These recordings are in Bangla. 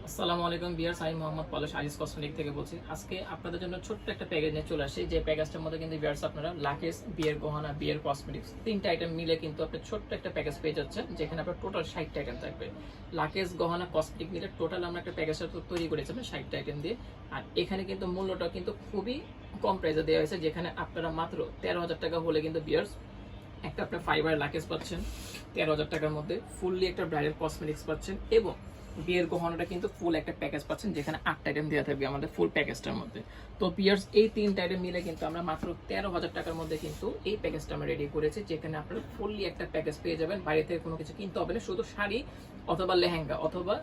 আসসালামু আলাইকুম ভিউয়ার্স, আমি মোহাম্মদ পলাশ আরিস কসমেটিক থেকে বলছি। আজকে আপনাদের জন্য ছোট্ট একটা প্যাকেজ নিয়ে চলে আসি, যে প্যাকেজটার মধ্যে কিন্তু ভিউয়ার্স আপনারা লাকেজ, বিয়ের গহনা, বিয়ের কসমেটিক্স তিনটা আইটেম মিলে কিন্তু আপনি ছোট্ট একটা প্যাকেজ পেয়ে যাচ্ছেন, যেখানে আপনার টোটাল 60টা আইটেম থাকবে। লাকেজ, গহনা, কসমেটিক মিলে টোটাল আমরা একটা প্যাকেজটা তৈরি করেছিলাম 60টা আইটেম দিয়ে। আর এখানে কিন্তু মূল্যটা কিন্তু খুবই কম প্রাইসে দেওয়া হয়েছে, যেখানে আপনারা মাত্র 13,000 টাকা হলে কিন্তু ভিউয়ার্স একটা আপনার ফাইবার লাকেজ পাচ্ছেন 13,000 টাকার মধ্যে, ফুললি একটা ব্রাইডাল কসমেটিক্স পাচ্ছেন, এবং বিয়ের গহনাটা কিন্তু ফুল একটা প্যাকেজ পাচ্ছেন, যেখানে 8টা আইটেম দেওয়া থাকবে আমাদের ফুল প্যাকেজটার মধ্যে। তো পিয়ার্স এই তিনটা আইটেম মিলে কিন্তু আমরা মাত্র 13,000 টাকার মধ্যে কিন্তু এই প্যাকেজটা আমরা রেডি করেছি, যেখানে আপনারা ফুললি একটা প্যাকেজ পেয়ে যাবেন। বাইরে থেকে কোনো কিছু কিনতে হবে না, শুধু শাড়ি অথবা লেহেঙ্গা অথবা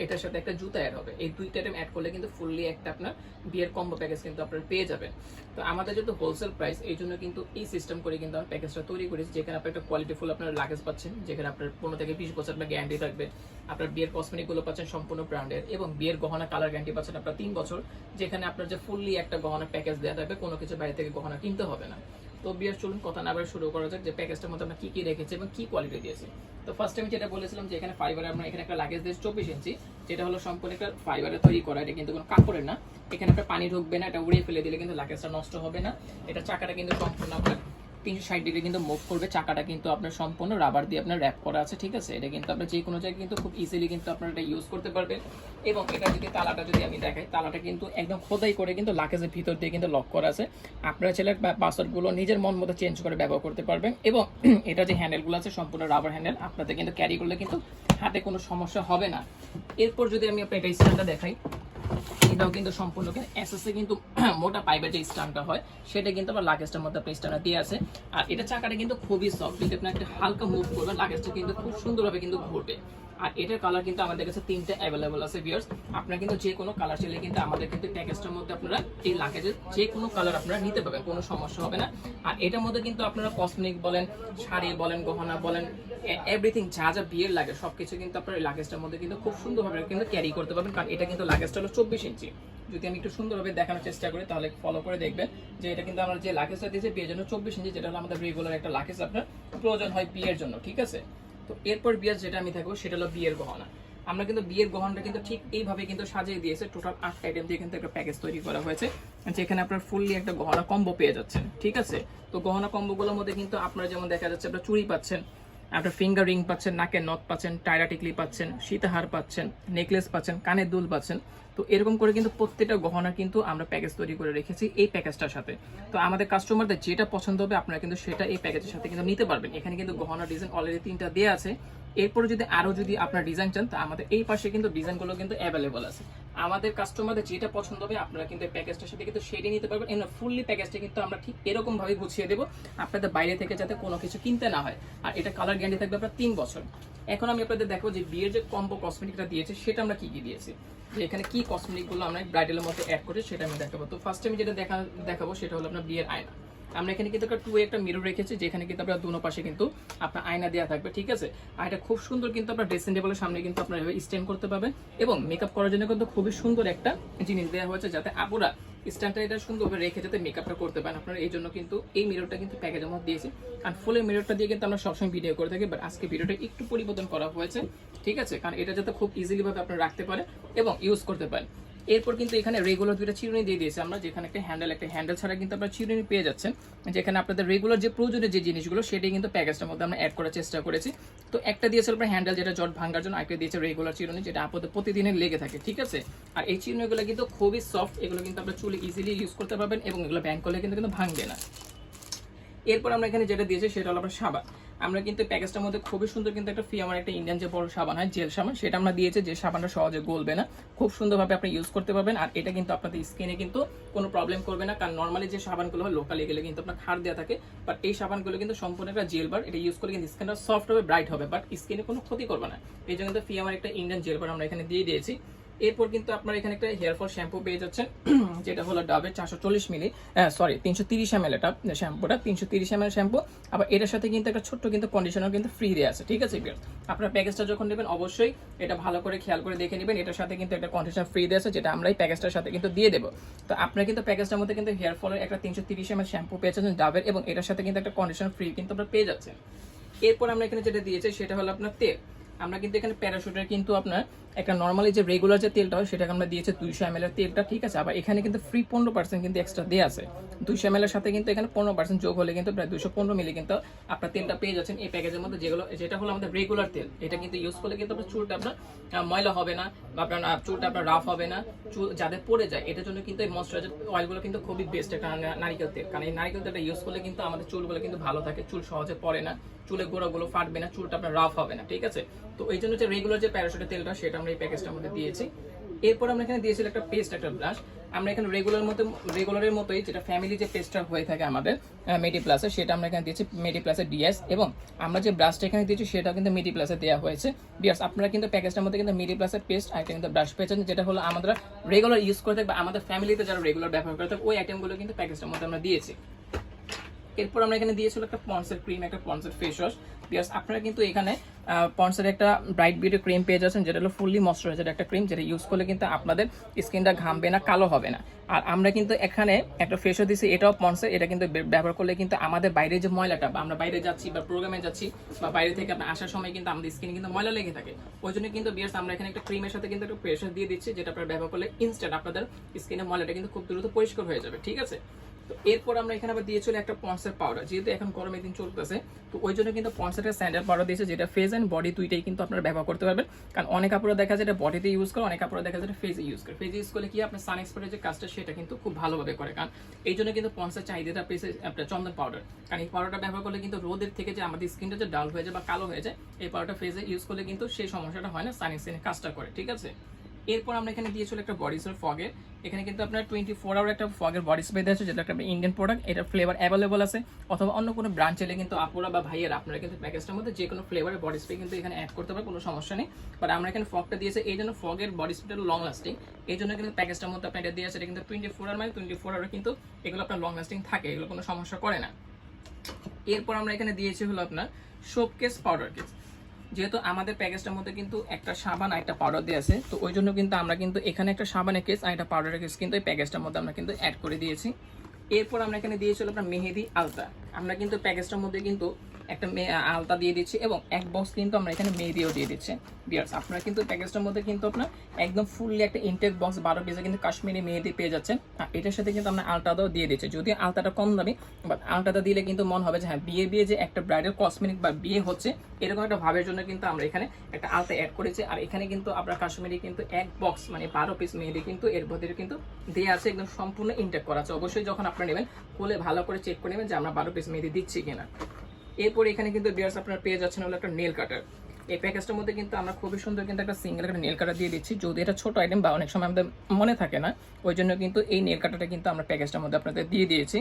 এটার সাথে একটা জুতা অ্যাড হবে। এই দুইটা আইটেম অ্যাড করলে কিন্তু ফুললি একটা আপনার বিয়ের কম্বো প্যাকেজ কিন্তু আপনারা পেয়ে যাবেন। তো আমাদের যেহেতু হোলসেল প্রাইস, এই জন্য কিন্তু এই সিস্টেম করে কিন্তু আমরা প্যাকেজটা তৈরি করেছি, যেখানে আপনি একটা কোয়ালিটিফুল আপনার লাগেজ পাচ্ছেন, যেখানে আপনার 15 থেকে 20 বছর আপনার গ্যারান্টি থাকবে। আপনার বিয়ের কসমেটিকগুলো পাচ্ছেন সম্পূর্ণ ব্র্যান্ডের, এবং বিয়ের গহনা কালার গ্যারান্টি পাচ্ছেন আপনার 3 বছর, যেখানে আপনার যে ফুললি একটা গহনা প্যাকেজ দেওয়া থাকবে, কোনো কিছু বাইরে থেকে গহনা কিনতে হবে না। তো বিয়ার চলুন কথা না আবার শুরু করা যাক যে প্যাকেজটার মধ্যে আমরা কি কি রেখেছি এবং কি কোয়ালিটি দিয়েছি। তো ফার্স্ট আমি যেটা বলেছিলাম যে এখানে ফাইবারে আমরা এখানে একটা লাগেজ দিয়েছি 24 ইঞ্চি, যেটা হলো সম্পূর্ণ একটা ফাইবারে তৈরি করা, এটা কিন্তু কোনো কাপড়ের না। এখানে একটা পানি ঢুকবে না, এটা উড়িয়ে ফেলে দিলে কিন্তু লাগেজটা নষ্ট হবে না। এটা চাকাটা কিন্তু সম্পূর্ণ আপনার 360 ডিগ্রি কিন্তু মুভ করবে, চাকাটা কিন্তু আপনার সম্পূর্ণ রাবার দিয়ে আপনার র্যাপ করা আছে, ঠিক আছে। এটা কিন্তু আপনার যে কোনো জায়গায় কিন্তু খুব ইজিলি কিন্তু আপনারা এটা ইউজ করতে পারবেন। এবং এটা যদি তালাটা যদি আমি দেখাই, তালাটা কিন্তু একদম খোদাই করে কিন্তু লাগেজের ভিতর দিয়ে কিন্তু লক করা আছে। আপনারা ছেলের পাসওয়ার্ডগুলো নিজের মন মতো চেঞ্জ করে ব্যবহার করতে পারবেন। এবং এটা যে হ্যান্ডেলগুলো আছে সম্পূর্ণ রাবার হ্যান্ডেল, আপনাদের কিন্তু ক্যারি করলে কিন্তু হাতে কোনো সমস্যা হবে না। এরপর যদি আমি আপনার এটা স্ট্যান্ডটা দেখাই, এটাও কিন্তু সম্পূর্ণ এসএসএ কিন্তু মোটা পাইপের যে স্ট্যান্ডটা হয়, সেটা কিন্তু আবার লাগেজটার মধ্যে আপনি স্ট্যান্ডটা দিয়ে আছে। আর এটা চাকাটা কিন্তু খুবই সফট, যদি আপনি একটা হালকা মুভ করবেন লাগেজটা কিন্তু খুব সুন্দরভাবে কিন্তু ঘুরবে। আর এটার কালার কিন্তু আমাদের কাছে 3টে অ্যাভেলেবল আছে ভিউয়ার্স। আপনারা কিন্তু যে কোনো কালার চাইলে কিন্তু আমাদের কিন্তু প্যাকেজটার মধ্যে আপনারা এই লাগেজের যে কোনো কালার আপনারা নিতে পারবেন, কোনো সমস্যা হবে না। আর এটার মধ্যে কিন্তু আপনারা কসমেটিক বলেন, শাড়ি বলেন, গহনা বলেন, এভরিথিং যা যা বিয়ের লাগে সবকিছু কিন্তু আপনার এই লাগেজটার মধ্যে কিন্তু খুব সুন্দরভাবে কিন্তু ক্যারি করতে পারবেন। কারণ এটা কিন্তু লাগেজটা হলো 24 ইঞ্চি। যদি আমি একটু সুন্দরভাবে দেখানোর চেষ্টা করি, তাহলে ফলো করে দেখবেন যে এটা কিন্তু আমরা যে লাগেজটা দিয়েছি বিয়ের জন্য 24 ইঞ্চি, যেটা হলো আমাদের রেগুলার একটা লাগেজ আপনার প্রয়োজন হয় বিয়ের জন্য, ঠিক আছে। তো এরপর বিয়ের যেটা আমি থাকবো সেটা হলো বিয়ের গহনা। আমরা কিন্তু বিয়ের গহনাটা কিন্তু ঠিক এইভাবে কিন্তু সাজিয়ে দিয়েছে, টোটাল 8টা আইটেম দিয়ে কিন্তু একটা প্যাকেজ তৈরি করা হয়েছে, যেখানে আপনার ফুললি একটা গহনা কম্বো পেয়ে যাচ্ছেন, ঠিক আছে। তো গহনা কম্বোগুলোর মধ্যে কিন্তু আপনারা যেমন দেখা যাচ্ছে আপনার চুড়ি পাচ্ছেন, আপনার ফিঙ্গার রিং পাচ্ছেন, নাকের নথ পাচ্ছেন, টায়রা টিকলি পাচ্ছেন, সীতাহার পাচ্ছেন, নেকলেস পাচ্ছেন, কানের দুল পাচ্ছেন। তো এরকম করে কিন্তু প্রত্যেকটা গহনা কিন্তু আমরা প্যাকেজ তৈরি করে রেখেছি এই প্যাকেজটার সাথে। তো আমাদের কাস্টমারদের যেটা পছন্দ হবে আপনারা কিন্তু সেটা এই প্যাকেজের সাথে কিন্তু নিতে পারবেন। এখানে কিন্তু গহনা ডিজাইন অলরেডি 3টা দেওয়া আছে। এরপরে যদি আরো যদি আপনার ডিজাইন চান, তা আমাদের এই পাশে কিন্তু ডিজাইনগুলো কিন্তু অ্যাভেলেবল আছে। আমাদের কাস্টমারদের যেটা পছন্দ হবে আপনারা কিন্তু এই প্যাকেজটার সাথে কিন্তু সেটাই নিতে পারবেন। এমন ফুললি প্যাকেজটা কিন্তু আমরা ঠিক এরকম ভাবে গুছিয়ে দেবো, আপনাদের বাইরে থেকে যাতে কোনো কিছু কিনতে না হয়। আর এটা কালার গ্যারান্টি থাকবে আপনার 3 বছর। এখন আমি আপনাদের দেখবো যে বিয়ের যে কম্বো কসমেটিকটা দিয়েছে সেটা আমরা কি কি দিয়েছি, যে এখানে কি কসমেটিক গুলো আমরা ব্রাইডালের মধ্যে অ্যাড করে সেটা আমি দেখাবো। তো ফার্স্ট আমি যেটা দেখাবো সেটা হলো আপনার বিয়ের আয়না। আমরা এখানে কিন্তু একটা মিরর রেখেছি, যেখানে কিন্তু আপনার দুনো পাশে কিন্তু আপনার আয়না দেওয়া থাকবে, ঠিক আছে। আর এটা খুব সুন্দর কিন্তু আপনার ড্রেসিং টেবিলের সামনে কিন্তু আপনার স্ট্যান্ড করতে পারবেন, এবং মেকআপ করার জন্য কিন্তু খুবই সুন্দর একটা জিনিস দেওয়া হয়েছে, যাতে আপুরা স্ট্যান্ডটা এটা সুন্দরভাবে রেখে যাতে মেকআপটা করতে পারেন আপনারা। এই জন্য কিন্তু এই মিররটা কিন্তু প্যাকেজের মধ্যে দিয়েছি। আর ফুলের মিররটা দিয়ে কিন্তু আমরা সবসময় ভিডিও করে থাকি, বাট আজকে ভিডিওটা একটু পরিবর্তন করা হয়েছে, ঠিক আছে, কারণ এটা যাতে খুব ইজিলি ভাবে আপনারা রাখতে পারেন এবং ইউজ করতে পারেন। এরপর কিন্তু এখানে রেগুলার দুইটা চিরুনি দিয়ে দিয়েছি আমরা, যেখানে একটা হ্যান্ডেল ছাড়া কিন্তু আপনারা চিরুনি পেয়ে যাচ্ছেন, যেখানে আপনাদের রেগুলার যে প্রয়োজনীয় যে জিনিসগুলো সেটাই কিন্তু প্যাকেজটার মধ্যে আমরা অ্যাড করার চেষ্টা করেছি। তো একটা দিয়েছে আপনার হ্যান্ডেল, যেটা জট ভাঙার জন্য, একটা দিয়েছে রেগুলার চিরুনি, যেটা আপনাদের প্রতিদিনের লেগে থাকে, ঠিক আছে। আর এই চিরুনিগুলো কিন্তু খুবই সফট, এগুলো কিন্তু আপনার চুলে ইজিলি ইউজ করতে পারবেন, এবং এগুলো ব্যাংক করলে কিন্তু ভাঙবে না। এরপর আমরা এখানে যেটা দিয়েছি সেটা হলো আপনার সাবান। আমরা কিন্তু প্যাকেজটার মধ্যে খুবই সুন্দর কিন্তু একটা আমার একটা ইন্ডিয়ান যে বড় সাবান হয়, জেল সাবান, সেটা আমরা দিয়েছি, যে সাবানটা সহজে গলবে না, খুব সুন্দরভাবে আপনি ইউজ করতে পারবেন। আর এটা কিন্তু আপনাদের স্কিনে কিন্তু কোনো প্রবলেম করবে না, কারণ নর্মালি যে সাবানগুলো হয় লোকালি গেলে কিন্তু আপনার খার দেওয়া থাকে, বাট এই সাবানগুলো কিন্তু সম্পূর্ণ একটা জেল বার, এটা ইউজ করলে কিন্তু স্কিনটা সফট হবে, ব্রাইট হবে, বাট স্কিনে কোনো ক্ষতি করবে না। এই জন্য কিন্তু আমার একটা ইন্ডিয়ান জেল বার আমরা এখানে দিয়ে দিয়েছি। এরপর কিন্তু আপনারা এখানে একটা হেয়ার ফল শ্যাম্পু পেয়ে যাচ্ছেন, যেটা হলো ডাবের 440 মিলি, 330 ml এটা শ্যাম্পুটা, 330 ml শ্যাম্পু। আবার এটার সাথে কিন্তু একটা ছোট্ট কিন্তু কন্ডিশনার কিন্তু ফ্রি দেওয়া আছে, ঠিক আছে। আপনারা প্যাকেজটা যখন নেবেন অবশ্যই এটা ভালো করে খেয়াল করে দেখে নেবেন, এটার সাথে কিন্তু একটা কন্ডিশনার ফ্রি দেওয়া আছে, যেটা আমরা এই প্যাকেজটার সাথে কিন্তু দিয়ে দেবো। তো আপনারা কিন্তু প্যাকেজটার মধ্যে কিন্তু হেয়ার ফলের একটা 330 ml শ্যাম্পু পেয়ে যাচ্ছেন ডাবের, এবং এটার সাথে কিন্তু একটা কন্ডিশনার ফ্রি কিন্তু আপনারা পেয়ে যাচ্ছেন। এরপর আমরা এখানে যেটা দিয়েছি সেটা হলো আপনার তেল। আমরা কিন্তু এখানে প্যারাশুটের কিন্তু আপনার একটা নর্মালি যে রেগুলার যে তেলটা হয় সেটাকে আমরা দিয়েছি 200 ml এর তেলটা, ঠিক আছে। আবার এখানে কিন্তু ফ্রি 15% কিন্তু এক্সট্রা দেওয়া আছে। 200 ml এর সাথে কিন্তু এখানে 15% যোগ হলে কিন্তু প্রায় 215 মিলি কিন্তু আপনার তেলটা পেয়ে যাচ্ছেন এই প্যাকেজের মধ্যে, যেটা হলো আমাদের রেগুলার তেল। এটা কিন্তু ইউজ করলে কিন্তু আপনার চুলটা আপনার ময়লা হবে না, বা আপনার চুলটা আপনার রাফ হবে না, চুল যাদের পড়ে যায় এটার জন্য কিন্তু এই ময়শ্চারাইজার অয়েলগুলো কিন্তু খুবই বেস্ট একটা নারিকেল তেল। কারণ এই নারিকেল তেলটা ইউজ করলে কিন্তু আমাদের চুলগুলো কিন্তু ভালো থাকে, চুল সহজে পড়ে না, চুলের গোড়াগুলো ফাটবে না, চুলটা আপনার রাফ হবে না, ঠিক আছে। তো এই জন্য যে রেগুলার যে প্যারাশুটের তেলটা সেটা আমরা এই প্যাকেজটার মধ্যে দিয়েছি। এরপর আমরা এখানে দিয়েছিলাম একটা পেস্ট, একটা ব্রাশ। আমরা এখানে রেগুলারের মতোই যেটা ফ্যামিলি যে পেস্টটা হয়ে থাকে আমাদের মেডি প্লাসে, সেটা আমরা এখানে দিয়েছি মেডি প্লাসের ডিএস, এবং আমরা যে ব্রাশটা এখানে দিয়েছি সেটা কিন্তু মেডি প্লাসে দেওয়া হয়েছে। বিয়ার্স আপনারা কিন্তু প্যাকেজটার মধ্যে কিন্তু মেডি প্লাসের পেস্ট আর একটা কিন্তু ব্রাশ পেয়েছেন, যেটা হলো আমরা রেগুলার ইউজ করে থাকি বা আমাদের ফ্যামিলিতে যারা রেগুলার ব্যবহার করে থাকে ওই আইটেমগুলো কিন্তু প্যাকেজটার মধ্যে আমরা দিয়েছি। এরপর আমরা এখানে দিয়েছিল একটা পন্সের ক্রিম, একটা পন্সের ফেস ওয়াশ। বিকজ আপনারা কিন্তু এখানে পন্সের একটা ব্রাইট বিউটি ক্রিম পেয়ে যাচ্ছেন, যেটা হলো ফুললি ময়শ্চারাইজার একটা ক্রিম, যেটা ইউজ করলে কিন্তু আপনাদের স্কিনটা ঘামবে না, কালো হবে না। আর আমরা কিন্তু এখানে একটা ফেস ওয়াশ দিচ্ছি, এটাও পন্সের। এটা কিন্তু ব্যবহার করলে কিন্তু আমাদের বাইরে যে ময়লাটা, বা আমরা বাইরে যাচ্ছি বা প্রোগ্রামে যাচ্ছি বা বাইরে থেকে আপনার আসার সময় কিন্তু আমাদের স্কিনে কিন্তু ময়লা লেগে থাকে। ওই জন্য কিন্তু বিয়ার্স আমরা এখানে একটা ক্রিমের সাথে কিন্তু একটা ফেস ওয়াশ দিয়ে দিচ্ছি, যেটা আপনারা ব্যবহার করলে ইনস্ট্যান্ট আপনাদের স্কিনের ময়লাটা কিন্তু খুব দ্রুত পরিষ্কার হয়ে যাবে, ঠিক আছে। তো এরপর আমরা এখানে আবার দিয়েছিল একটা পন্সের পাউডার, যেহেতু এখন গরমের দিন চলতেছে, তো ওই জন্য কিন্তু পন্সের স্যান্ডেল পাউডার দিয়েছে, যেটা ফেস অ্যান্ড বডি দুইটাই কিন্তু আপনারা ব্যবহার করতে পারবেন। কারণ অনেক কাপড় দেখা যায় এটা বডিতে ইউজ করে, অনেক কাপড় দেখা যায় এটা ফেসে ইউজ করে। ফেসে ইউজ করলে কি আপনার সান এক্সপার্টের যে কাজটা সেটা কিন্তু খুব ভালোভাবে করে। কারণ এই জন্য কিন্তু পন্সের চাহিদাটা পেয়েছে আপনার চন্দন পাউডার। কারণ এই পাউডারটা ব্যবহার করলে কিন্তু রোদের থেকে যে আমাদের স্কিনটা যে ডাল হয়ে যায় বা কালো হয়ে যায়, এই পাউডারটা ফেসে ইউজ করলে কিন্তু সেই সমস্যাটা হয় না, সান স্কিনের কাজটা করে, ঠিক আছে। এরপর আমরা এখানে দিয়েছিল একটা বডি স্প্রে ফগের। এখানে কিন্তু আপনার 24 আওয়ার একটা ফগের বডি স্প্রে দেওয়া আছে, যেটা একটা ইন্ডিয়ান প্রোডাক্ট। এটার ফ্লেভার অ্যাভেলেবল আছে, অথবা অন্য কোনো ব্র্যান্ড চাইলে কিন্তু আপুরা বা ভাইয়েরা আপনারা কিন্তু প্যাকেজটার মধ্যে যে কোনো ফ্লেভারের বডি স্প্রে কিন্তু এখানে অ্যাড করতে পারে, কোনো সমস্যা নেই। বাট আমরা এখানে ফগটা দিয়েছে এই জন্য ফগের বডি স্প্রেটা লং লাস্টিং, এই জন্য কিন্তু প্যাকেজটার মধ্যে আপনার এটা দিয়ে আছে। এটা কিন্তু 24 আওয়ার, মানে 24 আওয়ার কিন্তু এগুলো আপনার লং লাস্টিং থাকে, এগুলো কোনো সমস্যা করে না। এরপর আমরা এখানে দিয়েছি হলো আপনার শোপকেস পাউডার কেস। যেহেতু আমাদের প্যাকেজটার মধ্যে কিন্তু একটা সাবান আর একটা পাউডার দিয়ে আছে, তো ওই জন্য কিন্তু আমরা কিন্তু এখানে একটা সাবানের কেস আর একটা পাউডারের কেস কিন্তু এই প্যাকেজটার মধ্যে আমরা কিন্তু অ্যাড করে দিয়েছি। এরপর আমরা এখানে দিয়েছিল আপনার মেহেদি আলতা। আমরা কিন্তু প্যাকেজটার মধ্যে কিন্তু একটা আলতা দিয়ে দিচ্ছি, এবং এক বক্স কিন্তু আমরা এখানে মেহেদিও দিয়ে দিচ্ছি। বিয়ার্স আপনারা কিন্তু প্যাকেজটার মধ্যে কিন্তু আপনার একদম ফুললি একটা ইনটেক বক্স 12 পিসে কিন্তু কাশ্মীরি মেহেদি পেয়ে যাচ্ছেন। আর এটার সাথে কিন্তু আমরা আলতাটাও দিয়ে দিচ্ছি, যদিও আলতাটা কম দামি, বাট আলতাটা দিলে কিন্তু মনে হবে যে হ্যাঁ বিয়ে যে একটা ব্রাইডাল কসমেটিক বা বিয়ে হচ্ছে এরকম একটা ভাবের জন্য কিন্তু আমরা এখানে একটা আলতা অ্যাড করেছি। আর এখানে কিন্তু আপনার কাশ্মীরি কিন্তু এক বক্স মানে 12 পিস মেহেদি কিন্তু এর মধ্যে কিন্তু দেওয়া আছে, একদম সম্পূর্ণ ইনটেক করা আছে। অবশ্যই যখন আপনারা নেবেন খুলে ভালো করে চেক করে নেবেন যে আমরা 12 পিস মেহেদি দিচ্ছি কিনা। এরপর এখানে কিন্তু বিয়ার্স আপনারা পেয়ে যাচ্ছেন হলো একটা নেল কাটার। এই প্যাকেজটার মধ্যে কিন্তু আমরা খুবই সুন্দর কিন্তু একটা সিঙ্গেল একটা নেল কাটার দিয়ে দিচ্ছি, যদি এটা ছোট আইটেম বা অনেক সময় আমাদের মনে থাকে না, ওই জন্য কিন্তু এই নেল কাটারটা কিন্তু আমরা প্যাকেজটার মধ্যে আপনাদের দিয়ে দিয়েছি।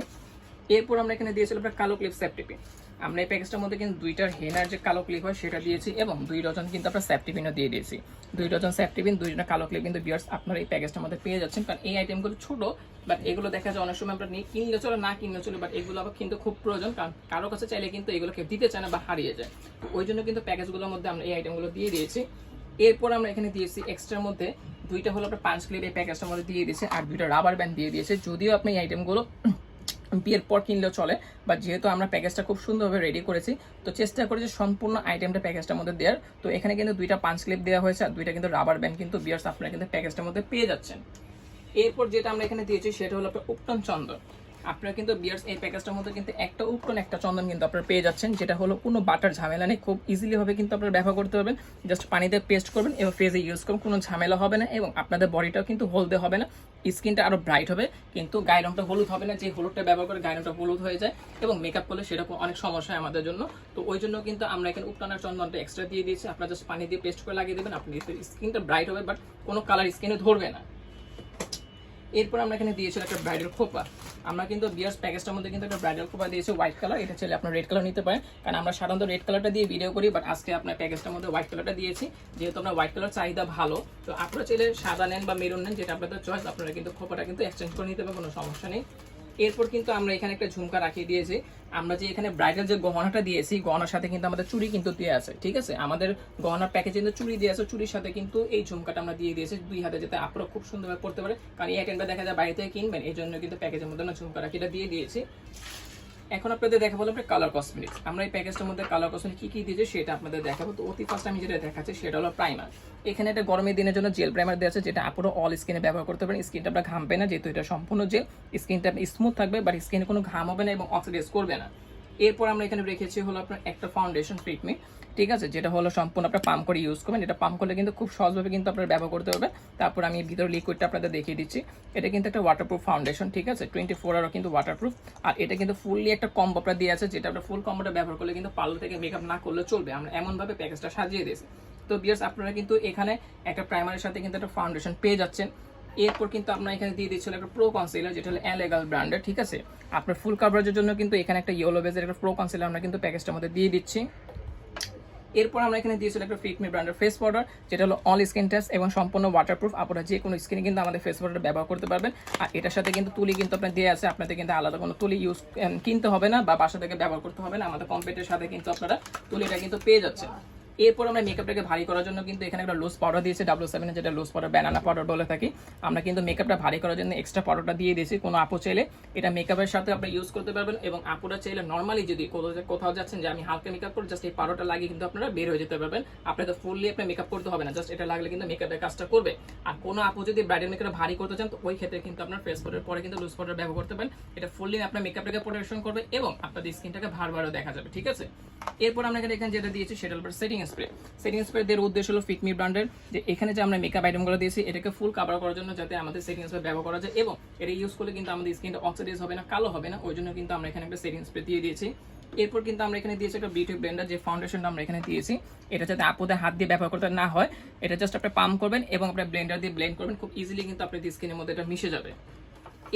এরপর আমরা এখানে দিয়েছিলাম একটা কালো ক্লিপ সেফটি পিন। আমরা এই প্যাকেজটার মধ্যে কিন্তু 2টার হেনার যে কালো ক্লিপ হয় সেটা দিয়েছি, এবং 2 ডজন কিন্তু আমরা সেফটি পিনও দিয়ে দিয়েছি। 2 ডজন সেফটি পিন, 2 ডজন কালো ক্লিপ কিন্তু বিয়ার্স আপনারা এই প্যাকেজটার মধ্যে পেয়ে যাচ্ছেন। কারণ এই আইটেমগুলো ছোট, বাট এগুলো দেখা যায় অনেক সময় আমরা নিয়ে কিনলে চলে, না কিনলে চলে, বাট এগুলো আবার কিন্তু খুব প্রয়োজন। কারণ কারো কাছে চাইলে কিন্তু এগুলোকে দিতে চায় না বা হারিয়ে যায়, তো ওই জন্য কিন্তু প্যাকেজগুলোর মধ্যে আমরা এই আইটেমগুলো দিয়ে দিয়েছি। এরপর আমরা এখানে দিয়েছি এক্সট্রার মধ্যে 2টা হলো আপনার পাঁচ ক্লিপ এই প্যাকেজটার মধ্যে দিয়ে দিয়েছে, আর 2টা রাবার ব্যান্ড দিয়ে দিয়েছে। যদিও আপনি এই আইটেমগুলো বিয়ের পর কিনলেও চলে, বাট যেহেতু আমরা প্যাকেজটা খুব সুন্দরভাবে রেডি করেছি, তো চেষ্টা করেছি সম্পূর্ণ আইটেমটা প্যাকেজটার মধ্যে দেওয়ার। তো এখানে কিন্তু 2টা পাঁচ ক্লিপ দেওয়া হয়েছে, আর 2টা কিন্তু রাবার ব্যান্ড কিন্তু বিয়ার্স আপনারা কিন্তু প্যাকেজটার মধ্যে পেয়ে যাচ্ছেন। এরপর যেটা আমরা এখানে দিয়েছি সেটা হলো আপনার উপটন চন্দন। আপনারা কিন্তু বিয়ার্স এই প্যাকেজটার মধ্যে কিন্তু একটা উপটন একটা চন্দন কিন্তু আপনারা পেয়ে যাচ্ছেন, যেটা হলো কোনো বাটার ঝামেলা নেই, খুব ইজিলি হবে কিন্তু আপনারা ব্যবহার করতে পারবেন। জাস্ট পানিতে পেস্ট করবেন এবং ফেসে ইউজ করবেন, কোনো ঝামেলা হবে না, এবং আপনাদের বডিটাও কিন্তু হলদে হবে না, স্কিনটা আরো ব্রাইট হবে, কিন্তু গায়ের রংটা হলুদ হবে না। যে হলুদটা ব্যবহার করে গায়ের রংটা হলুদ হয়ে যায়, এবং মেকআপ করলে সেরকম অনেক সমস্যা হয় আমাদের জন্য। তো ওই জন্য কিন্তু আমরা এখানে উপটন আর চন্দনটা এক্সট্রা দিয়ে দিয়েছি। আপনারা জাস্ট পানি দিয়ে পেস্ট করে লাগিয়ে দেবেন, আপনি স্কিনটা ব্রাইট হবে, বাট কোনো কালার স্কিনে ধরবে না। এরপর আমরা এখানে দিয়েছিলাম একটা ব্রাইডাল খোপা। আমরা কিন্তু বিয়ার্স প্যাকেজটার মধ্যে কিন্তু একটা ব্রাইডাল খোপা দিয়েছি হোয়াইট কালার। এটা চাইলে আপনার রেড কালার নিতে পারেন, কারণ আমরা সাধারণত রেড কালারটা দিয়ে ভিডিও করি, বাট আজকে আপনার প্যাকেজটার মধ্যে হোয়াইট কালারটা দিয়েছি। যেহেতু আমরা হোয়াইট কালার চাহিদা ভালো, তো আপনারা চাইলে সাদা নেন বা মেরুন নেন, যেটা আপনাদের চয়েস, আপনারা কিন্তু খোপাটা কিন্তু এক্সচেঞ্জ করে নিতে পারেন, কোনো সমস্যা নেই। এরপর কিন্তু আমরা এখানে একটা ঝুমকা রাখিয়ে দিয়েছি। আমরা যে এখানে ব্রাইডাল যে গহনাটা দিয়েছি, গহনার সাথে কিন্তু আমাদের চুড়ি কিন্তু দিয়ে আছে, ঠিক আছে। আমাদের গহনার প্যাকেজে কিন্তু চুড়ি দিয়ে আছে, চুড়ির সাথে কিন্তু এই ঝুমকাটা আমরা দিয়ে দিয়েছি 2 হাতে, যাতে আপনারা খুব সুন্দরভাবে পড়তে পারে। কারণ এই আইটেমটা দেখা যায় বাইরে থেকে কিনবেন, এই জন্য কিন্তু প্যাকেজের মধ্যে না ঝুমকা রাখিটা দিয়ে দিয়েছি। এখন আপনাদের দেখাবো আপনার কালার কসমেটিক্স। আমরা এই প্যাকেজটার মধ্যে কালার কসমেটিক কি কি দিয়েছে সেটা আপনাদের দেখাবো। তো অতি ফার্স্ট আমি যেটা দেখাচ্ছি সেটা হলো প্রাইমার। এখানে একটা গরমের দিনের জন্য জেল প্রাইমার দেওয়া আছে, যেটা আপুরো অল স্কিনে ব্যবহার করতে পারেন। স্কিনটা আপনার ঘামবে না, যেহেতু এটা সম্পূর্ণ জেল। স্কিনটা স্মুথ থাকবে, বাট স্কিনে কোনো ঘাম হবে না এবং অক্সিডাইজ করবে না। এরপর আমরা এখানে রেখেছি হলো আপনার একটা ফাউন্ডেশন ফিটমি, ঠিক আছে, যেটা হলো সম্পূর্ণ আপনার পাম্প করে ইউজ করবেন। এটা পাম্প করলে কিন্তু খুব সহজভাবে কিন্তু আপনারা ব্যবহার করতে পারবেন। তারপর আমি ভিতরে লিকুইডটা আপনাদের দেখিয়ে দিচ্ছি। এটা কিন্তু একটা ওয়াটারপ্রুফ ফাউন্ডেশন, ঠিক আছে, 24 আওয়ার কিন্তু ওয়াটারপ্রুফ। আর এটা কিন্তু ফুললি একটা কম্বো আপনার দিয়ে আছে, যেটা আপনার ফুল কম্বোটা ব্যবহার করলে কিন্তু পার্লার থেকে মেকআপ না করলে চলবে। আমরা এমনভাবে প্যাকেজটা সাজিয়ে দিয়েছি। তো বিয়ার্স, আপনারা কিন্তু এখানে একটা প্রাইমারের সাথে কিন্তু একটা ফাউন্ডেশন পেয়ে যাচ্ছেন। এরপর কিন্তু আপনার এখানে দিয়ে দিচ্ছিল একটা প্রো কনসিলার, যেটা হলো এলেগাল ব্র্যান্ডের, ঠিক আছে। আপনার ফুল কাভারেজের জন্য কিন্তু এখানে একটা ইয়েলো বেজের একটা প্রো কনসিলার আমরা কিন্তু প্যাকেজটার মধ্যে দিয়ে দিচ্ছি। এরপর আমরা এখানে দিয়েছিলাম একটা ফিটমি ব্র্যান্ডের ফেস পাউডার, যেটা হলো অল স্কিন টেস্ট এবং সম্পূর্ণ ওয়াটারপ্রুফ। আপনারা যে কোনো স্কিনে কিন্তু আমাদের ফেস পাউডার ব্যবহার করতে পারবেন। আর এটার সাথে কিন্তু তুলি কিন্তু আপনার দিয়ে আছে, আপনাদের কিন্তু আলাদা কোনো তুলি ইউজ কিনতে হবে না বা বাসা থেকে ব্যবহার করতে হবে না। আমাদের কম্পিউটারের সাথে কিন্তু আপনারা তুলিটা কিন্তু পেয়ে যাচ্ছেন। এরপর আমরা মেকআপটাকে ভারী করার জন্য কিন্তু এখানে একটা লুজ পাউডার দিয়েছি, W7 এর, যেটা লুজ পাউডার ব্যানানা পাউডার বলে থাকি। আমরা কিন্তু মেকআপটা ভারী করার জন্য এক্সট্রা পাউডারটা দিয়ে দিয়েছি। কোনো আপু চাইলে এটা মেকআপের সাথে আপনি ইউজ করতে পারবেন, এবং আপুরা চাইলে নর্মালি যদি কোথাও যাচ্ছেন যে আমি হালকা মেকআপ করে জাস্ট এই পাউডারটা লাগিয়ে কিন্তু আপনারা বের হয়ে যেতে পারবেন। আপনাদের ফুললি আপনি মেকআপ করতে হবে না, জাস্ট এটা লাগলে কিন্তু মেকআপের কাজটা করবে। আর কোনো আপু যদি ব্রাইডাল মেকআপ ভারী করতে চান, তো ওই ক্ষেত্রে কিন্তু আপনার ফেস পাউডার পরে কিন্তু লুজ পাউডার ব্যবহার করতে পারেন। এটা ফুললি আপনার মেকআপটাকে প্রোটেকশন করবে এবং আপনাদের স্কিনটাকে ভারও দেখা যাবে, ঠিক আছে। এরপর আমরা এখানে যেটা দিয়েছি সেটা হলো সেটিং স্প্রে। সেটিং স্প্রে এর উদ্দেশ্য হলো ফিটমি ব্র্যান্ডের, যে এখানে যে আমরা মেকআপ আইটেমগুলো দিয়েছি এটাকে ফুল কভার করার জন্য, যাতে আমাদের সেটিং স্প্রে ব্যবহার করা যায় এবং এটা ইউজ করলে কিন্তু আমাদের স্কিনটা অক্সিডাইজ হবে না, কালো হবে না। ওই জন্য কিন্তু আমরা এখানে একটা সেটিং স্প্রে দিয়ে দিয়েছি। এরপর কিন্তু আমরা এখানে দিয়েছি একটা বিউটি ব্লেন্ডার, যে ফাউন্ডেশনটা আমরা এখানে দিয়েছি, এটা যাতে আপুদের হাত দিয়ে ব্যবহার করতে না হয়। এটা জাস্ট আপনি পাম্প করবেন এবং আপনার ব্লেন্ডার দিয়ে ব্লেন্ড করবেন, খুব ইজিলি কিন্তু আপনার স্কিনের মধ্যে এটা মিশে যাবে।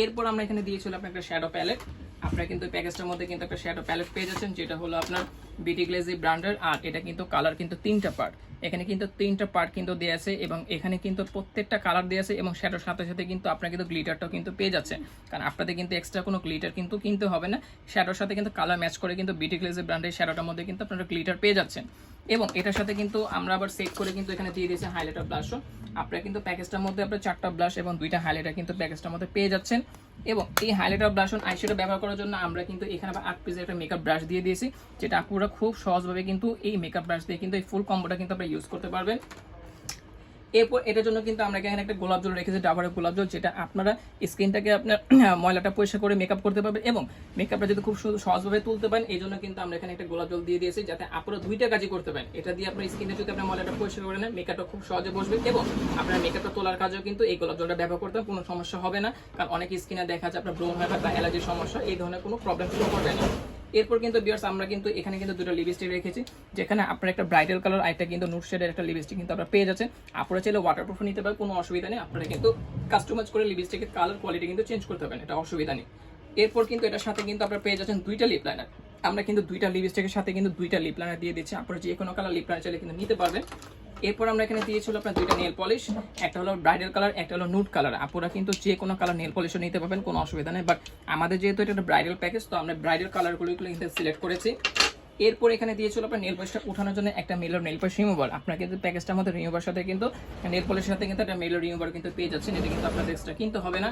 এরপর আমরা এখানে দিয়েছিল আপনার একটা শ্যাডো প্যালেট। আপনারা কিন্তু প্যাকেজটার মধ্যে কিন্তু একটা শ্যাডো প্যালেট পেয়ে যাচ্ছেন, যেটা হলো আপনার বিউটি গ্লেজি ব্র্যান্ডের। আর এটা কিন্তু কালার কিন্তু 3টা পার্ট, এখানে কিন্তু 3টা পার্ট কিন্তু দেওয়া আছে এবং এখানে কিন্তু প্রত্যেকটা কালার দেওয়া আছে এবং শ্যাডোর সাথে সাথে কিন্তু আপনারা কিন্তু গ্লিটারটাও কিন্তু পেয়ে যাচ্ছেন, কারণ আপনাদের কিন্তু এক্সট্রা কোনো গ্লিটার কিন্তু কিনতে হবে না। শ্যাডোর সাথে কিন্তু কালার ম্যাচ করে কিন্তু বিউটি গ্লেজি ব্র্যান্ডের শ্যাডোটার মধ্যে কিন্তু আপনারা গ্লিটার পেয়ে যাচ্ছেন। এবং এটার সাথে কিন্তু আমরা আবার সেট করে কিন্তু এখানে দিয়ে দিয়েছি হাইলাইটার ব্লাশও। আপনারা কিন্তু প্যাকেজটার মধ্যে আপনার 4টা ব্লাশ এবং 2টা হাইলাইটার কিন্তু প্যাকেজটার মধ্যে পেয়ে যাচ্ছেন। এবং এই হাইলাইটার ব্লাশ অন আইশ্যাডো ব্যবহার করার জন্য আমরা কিন্তু এখানে আবার 8 পিসের একটা মেকআপ ব্রাশ দিয়ে দিয়েছি, যেটা আপনারা খুব সহজভাবে কিন্তু এই মেকআপ ব্রাশ দিয়ে কিন্তু এই ফুল কম্বোটা কিন্তু আপনারা ইউজ করতে পারবেন। এরপর এটার জন্য কিন্তু আমরা এখানে একটা গোলাপ জল রেখেছি, ডাবরের গোলাপ জল, যেটা আপনারা স্কিনটাকে আপনার ময়লাটা পরিষ্কার করে মেকআপ করতে পারবেন এবং মেকআপটা যদি খুব সহজভাবে তুলতে পারেন। এই জন্য কিন্তু আমরা এখানে একটা গোলাপ জল দিয়ে দিয়েছি, যাতে আপনারা 2টা কাজই করতে পারেন। এটা দিয়ে আপনার স্কিনে যদি আপনার ময়লাটা পরিষ্কার করে নেন, মেকআপটা খুব সহজে বসবে এবং আপনার মেকআপটা তোলার কাজেও কিন্তু এই গোলাপ জলটা ব্যবহার করতে কোনো সমস্যা হবে না, কারণ অনেক স্কিনে দেখা যায় আপনার ব্রণ হয় বা অ্যালার্জির সমস্যা, এই ধরনের কোনো প্রবলেম শুরু করবে না। এরপর কিন্তু ভিউয়ার্স আমরা কিন্তু এখানে কিন্তু 2টা লিপস্টিক রেখেছি, যেখানে আপনার একটা ব্রাইডাল কালার আর একটা কিন্তু নুড শেডের একটা লিপস্টিক কিন্তু আপনারা পেয়ে যাচ্ছেন। আপনারা চাইলে ওয়াটারপ্রুফ নিতে পারেন, কোনো অসুবিধা নেই। আপনারা কিন্তু কাস্টমাইজ করে লিপস্টিকের কালার কোয়ালিটি কিন্তু চেঞ্জ করতে পারেন, এটা অসুবিধা নেই। এরপর কিন্তু এটার সাথে কিন্তু আপনারা পেয়ে যাচ্ছেন 2টা লিপ লাইনার। আমরা কিন্তু 2টা লিপস্টিকের সাথে কিন্তু 2টা লিপ লাইনার দিয়ে দিচ্ছি, আপনারা যে কোনো কালার লিপ লাইনার চাইলে কিন্তু নিতে পারবেন। এরপর আমরা এখানে দিয়েছিল আপনার 2টা নেল পলিশ, একটা হলো ব্রাইডাল কালার, একটা হলো নুড কালার। আপনারা কিন্তু যে কোনো কালার নেল পলিশও নিতে পারবেন, কোনো অসুবিধা নেই। বাট আমাদের যেহেতু এটা একটা ব্রাইডাল প্যাকেজ, তো আমরা ব্রাইডাল কালারগুলো কিন্তু সিলেক্ট করেছি। এরপর এখানে দিয়েছিল আপনার নেল পলিশটা উঠানোর জন্য একটা মেলার নেল পলিশ রিমুভার। আপনারা কিন্তু প্যাকেজটার মধ্যে রিমুভার সাথে কিন্তু নেল পলিশের সাথে কিন্তু একটা মেলার রিমুভার কিন্তু পেয়ে যাচ্ছেন, এটা কিন্তু আপনাদের এক্সট্রা কিনতে হবে না।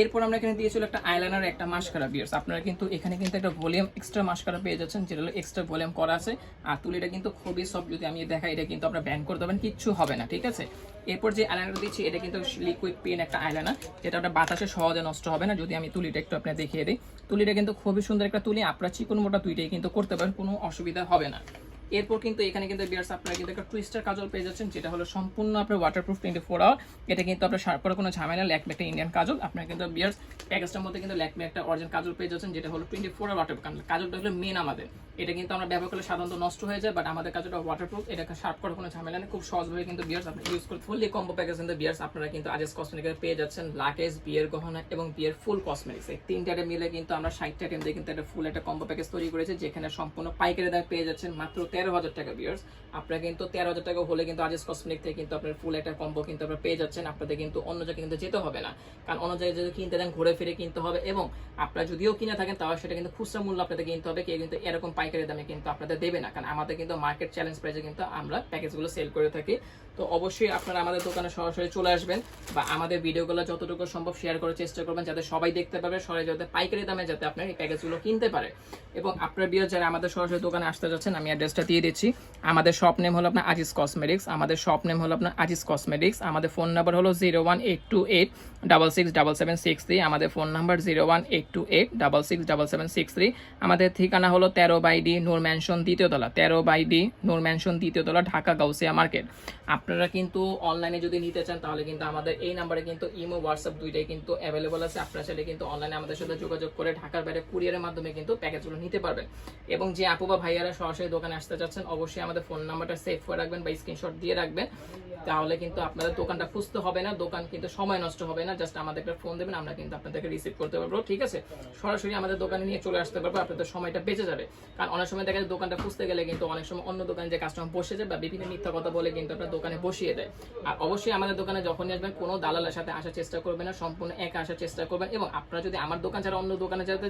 এরপর আমরা এখানে দিয়েছিল একটা আইলাইনার, একটা মাস্কারা। ভিউয়ার্স, আপনারা কিন্তু এখানে কিন্তু একটা ভলিউম এক্সট্রা মাস্কারা পেয়ে যাচ্ছেন, যেটা হলো এক্সট্রা ভলিউম করা আছে। আর তুলিটা কিন্তু খুবই সফট, যদি আমি দেখাই এটা কিন্তু আপনারা ব্যান্ড করে দেবেন, কিচ্ছু হবে না, ঠিক আছে। এরপর যে আইলাইনার দিচ্ছি এটা কিন্তু লিকুইড পেন একটা আইলাইনার, যেটা আপনার বাতাসে সহজে নষ্ট হবে না। যদি আমি তুলিটা একটু আপনার দেখিয়ে দিই, তুলিটা কিন্তু খুবই সুন্দর একটা তুলি, আপনারা চিকন মোটা দুইটাই কিন্তু করতে পারেন, কোনো অসুবিধা হবে না। এরপর কিন্তু এখানে কিন্তু ভিউয়ার্স আপনারা কিন্তু একটা টুইস্টার কাজল পেয়ে যাচ্ছেন, যেটা হলো সম্পূর্ণ আপনার ওয়াটারপ্রুফ 24 আওয়ার। এটা কিন্তু আপনার শার্প করার কোনো ঝামেলা, ল্যাকমে একটা ইন্ডিয়ান কাজল। আপনারা কিন্তু ভিউয়ার্স প্যাকেজটার মধ্যে কিন্তু ল্যাকমে একটা অরিজিনাল কাজল পেয়ে যাচ্ছেন, যেটা হলো 24 আওয়ার ওয়াটারপ্রুফ। কাজলটা হলো মেন আমাদের, এটা কিন্তু আমরা ব্যবহার করলে সাধারণত নষ্ট হয়ে যায়, বাট আমাদের কাজলটা ওয়াটারপ্রুফ, এটাকে শার্প করার কোনো ঝামেলা নেই, খুব সহজভাবে কিন্তু ভিউয়ার্স আপনি ইউজ করতে। ফুললি কম্বো প্যাকেজ কিন্তু ভিউয়ার্স আপনারা কিন্তু আজেস কসমেটিক্সে পেয়ে যাচ্ছেন লাকেজ, বিয়ের গহনা এবং বিয়ের ফুল কসমেটিক্স। এই 3টা মিলে কিন্তু আমরা 60টা আইটেম দিয়ে কিন্তু একটা ফুল একটা কম্বো প্যাকেজ তৈরি করেছি, যেখানে সম্পূর্ণ পাইকারি দামে পেয়ে যাচ্ছেন মাত্র 13,000 টাকা ভিউয়ার্স। আপনারা কিন্তু 13,000 টাকা হলে কিন্তু আজিজ কসমেটিক থেকে কিন্তু আপনার ফুল একটা কম্বো কিন্তু আপনারা পেয়ে যাচ্ছেন। আপনাদের কিন্তু অন্য জায়গায় কিন্তু যেতে হবে না, কারণ অন্য জায়গায় যদি কিনতে দেন ঘুরে ফিরে কিনতে হবে, এবং আপনারা যদিও কিনে থাকেন তাও সেটা কিন্তু খুচরা মূল্য আপনাদের কিনতে হবে। কেউ কিন্তু এরকম পাইকারি দামে কিন্তু আপনাদের দেবে না, কারণ আমাদের কিন্তু মার্কেট চ্যালেঞ্জ প্রাইসে কিন্তু আমরা প্যাকেজগুলো সেল করে থাকি। তো অবশ্যই আপনারা আমাদের দোকানে সরাসরি চলে আসবেন, বা আমাদের ভিডিওগুলো যতটুকু সম্ভব শেয়ার করার চেষ্টা করবেন, যাতে সবাই দেখতে পাবে, সবাই যাতে পাইকারি দামে যাতে আপনার এই প্যাকেজগুলো কিনতে পারে। এবং আপনার ভিউয়ার যারা আমাদের সরাসরি দোকানে আসতে যাচ্ছেন, আমি অ্যাড্রেসটা দিয়ে দিচ্ছি। আমাদের শপ নেম হলো আপনার আজিজ কসমেটিক্স, আমাদের শপ নেম হলো আপনার আজিজ কসমেটিক্স। আমাদের ফোন নাম্বার হলো 01828667763, আমাদের ফোন নাম্বার 01828667763। আমাদের ঠিকানা হলো 13/D নূর ম্যানশন দ্বিতীয় তলা, 13/D নূর ম্যানশন দ্বিতীয় তলা, ঢাকা গাউসিয়া মার্কেট। আপনারা কিন্তু অনলাইনে যদি নিতে চান তাহলে কিন্তু আমাদের এই নাম্বারে কিন্তু ইমো হোয়াটসঅ্যাপ দুইটাই কিন্তু অ্যাভেলেবল আছে। আপনারা চাইলে কিন্তু অনলাইনে আমাদের সাথে যোগাযোগ করে ঢাকার বাইরে কুরিয়ারের মাধ্যমে কিন্তু প্যাকেজগুলো নিতে পারবেন। এবং যে আপু বা ভাইয়ারা সরাসরি দোকানে আসতে চাচ্ছেন, অবশ্যই আমাদের ফোন নাম্বারটা সেভ করে রাখবেন বা স্ক্রিনশট দিয়ে রাখবেন, তাহলে কিন্তু আপনাদের দোকানটা খুঁজতে হবে না, দোকান কিন্তু সময় নষ্ট হবে না। জাস্ট আমাদের একটা ফোন দেবেন, আমরা কিন্তু আপনাদেরকে রিসিভ করতে পারবো, ঠিক আছে? সরাসরি আমাদের দোকানে নিয়ে চলে আসতে পারবো, আপনাদের সময়টা বেঁচে যাবে। কারণ অনেক সময় দেখা যায় দোকানটা খুঁজতে গেলে কিন্তু অনেক সময় অন্য দোকানে যে কাস্টমার বসে যায় বা বিভিন্ন মিথ্যা কথা বলে কিন্তু আপনার দোকানে বসিয়ে দেয়। আর অবশ্যই আমাদের দোকানে যখনই আসবেন কোনো দালালের সাথে আসার চেষ্টা করবেন না, সম্পূর্ণ একা আসার চেষ্টা করবেন। এবং আপনারা যদি আমার দোকান ছাড়া অন্য দোকানে যাতে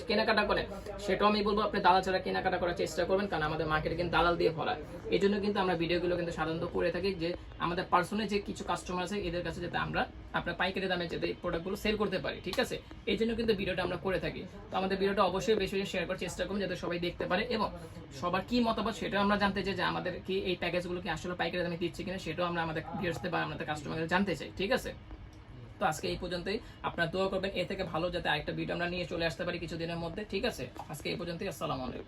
কেনাকাটা করেন, সেটাও আমি বলবো আপনি দালাল ছাড়া কেনাকাটা করার চেষ্টা করবেন, কারণ আমাদের মার্কেটে কিন্তু দালাল দিয়ে ভরা। এই জন্য কিন্তু আমরা ভিডিওগুলো কিন্তু সাধারণত করে থাকি যে আমাদের পার্সোনাল যে কিছু কাস্টমার আছে এদের কাছে যাতে আমরা আপনার পাইকারি দামে যাতে এই প্রোডাক্টগুলো সেল করতে পারি, ঠিক আছে? এই জন্য কিন্তু ভিডিওটা আমরা করে থাকি। তো আমাদের ভিডিওটা অবশ্যই বেশি বেশি শেয়ার করার চেষ্টা করুন, যাতে সবাই দেখতে পারে, এবং সবার কি মতামত সেটাও আমরা জানতে চাই, যে আমাদের কি এই প্যাকেজগুলো কি আসলে পাইকারি দামে দিচ্ছে কিনা, সেটাও আমরা আমাদের ভিউয়ার্সদের বা আমাদের কাস্টমারদের জানতে চাই, ঠিক আছে? তো আজকে এই পর্যন্তই, আপনারা দোয়া করবেন এ থেকে ভালো যাতে আরেকটা ভিডিও আমরা নিয়ে চলে আসতে পারি কিছুদিনের মধ্যে, ঠিক আছে? আজকে এই পর্যন্তই, আসসালামু আলাইকুম।